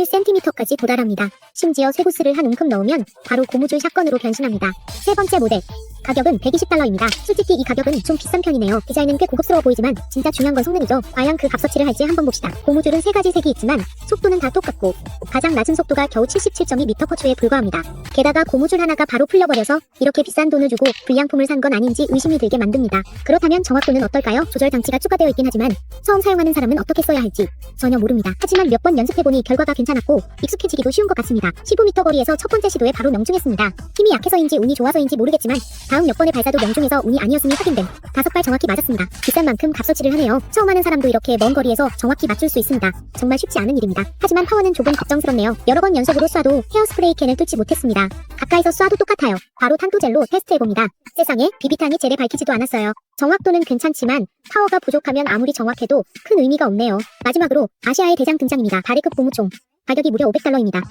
0.1cm까지 도달합니다. 심지어 쇠구스를 한 움큼 넣으면 바로 고무줄 샷건으로 변신합니다. 세 번째 모델. 가격은 $120입니다. 솔직히 이 가격은 좀 비싼 편이네요. 디자인은 꽤 고급스러워 보이지만 진짜 중요한 건 성능이죠. 과연 그 값어치를 할지 한번 봅시다. 고무줄은 3가지 색이 있지만 속도는 다 똑같고 가장 낮은 속도가 겨우 77.2m/S에 불과합니다. 게다가 고무줄 하나가 바로 풀려버려서 이렇게 비싼 돈을 주고 불량품을 산 건 아닌지 의심이 들게 만듭니다. 그렇다면 정확도는 어떨까요? 조절 장치가 추가되어 있긴 하지만 처음 사용하는 사람은 어떻게 써야 할지 전혀 모릅니다. 하지만 몇 번 연습해보니 결과가 괜찮았고 익숙해지기도 쉬운 것 같습니다. 15m 거리에서 첫 번째 시도에 바로 명중했습니다. 힘이 약해서인지 운이 좋아서인지 모르겠지만 다음 몇 번의 발사도 명중해서 운이 아니었음이 확인된 5발 정확히 맞았습니다. 비싼 만큼 값어치를 하네요. 처음 하는 사람도 이렇게 먼 거리에서 정확히 맞출 수 있습니다. 정말 쉽지 않은 일입니다. 하지만 파워는 조금 걱정스럽네요. 여러 번 연속으로 쏴도 헤어스프레이 캔을 뚫지 못했습니다. 가까이서 쏴도 똑같아요. 바로 탄토젤로 테스트해봅니다. 세상에 비비탄이 젤에 밝히지도 않았어요. 정확도는 괜찮지만 파워가 부족하면 아무리 정확해도 큰 의미가 없네요. 마지막으로 아시아의 대장 등장입니다. 다리급 고무총. 가격이 무려 $500입니다.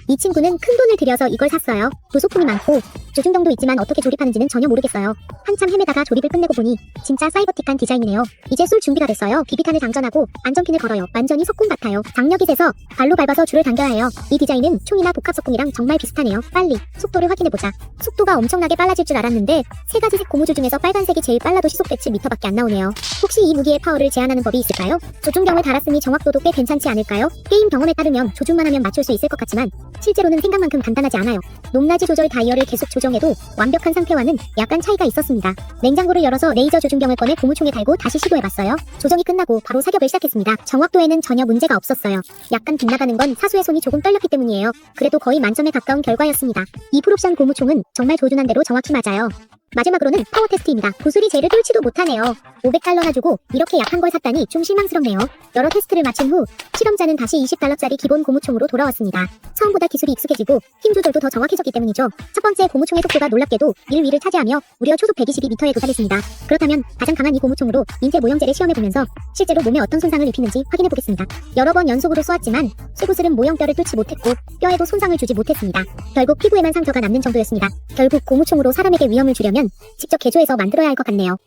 이 친구는 큰 돈을 들여서 이걸 샀어요. 부속품이 많고 조준경도 있지만 어떻게 조립하는지는 전혀 모르겠어요. 한참 헤매다가 조립을 끝내고 보니 진짜 사이버틱한 디자인이네요. 이제 쏠 준비가 됐어요. 비비탄을 장전하고 안전핀을 걸어요. 완전히 석궁 같아요. 장력이 세서 발로 밟아서 줄을 당겨야 해요. 이 디자인은 총이나 복합석궁이랑 정말 비슷하네요. 빨리 속도를 확인해보자. 속도가 엄청나게 빨라질 줄 알았는데 3가지 색 고무줄 중에서 빨간색이 제일 빨라도 시속 107m밖에 안 나오네요. 혹시 이 무기의 파워를 제한하는 법이 있을까요? 조준경을 달았으니 정확도도 꽤 괜찮지 않을까요? 게임 경험에 따르면 조준만 하면 맞출 수 있을 것 같지만 실제로는 생각만큼 간단하지 않아요. 높낮이 조절 다이얼을 계속 조정해도 완벽한 상태와는 약간 차이가 있었습니다. 냉장고를 열어서 레이저 조준경을 꺼내 고무총에 달고 다시 시도해봤어요. 조정이 끝나고 바로 사격을 시작했습니다. 정확도에는 전혀 문제가 없었어요. 약간 빗나가는 건 사수의 손이 조금 떨렸기 때문이에요. 그래도 거의 만점에 가까운 결과였습니다. 이 풀옵션 고무총은 정말 조준한 대로 정확히 맞아요. 마지막으로는 파워 테스트입니다. 구슬이 쟤를 뚫지도 못하네요. $500나 주고 이렇게 약한 걸 샀다니 좀 실망스럽네요. 여러 테스트를 마친 후 실험자는 다시 $20짜리 기본 고무총으로 돌아왔습니다. 처음보다 기술이 익숙해지고 힘 조절도 더 정확해졌기 때문이죠. 첫 번째 고무총의 속도가 놀랍게도 1 위를 차지하며 무려 초속 122m에 도달했습니다. 그렇다면 가장 강한 이 고무총으로 인체 모형제를 시험해보면서 실제로 몸에 어떤 손상을 입히는지 확인해보겠습니다. 여러 번 연속으로 쏘았지만 쇠구슬은 모형뼈를 뚫지 못했고 뼈에도 손상을 주지 못했습니다. 결국 피부에만 상처가 남는 정도였습니다. 결국 고무총으로 사람에게 위험을 주려면 직접 개조해서 만들어야 할 것 같네요.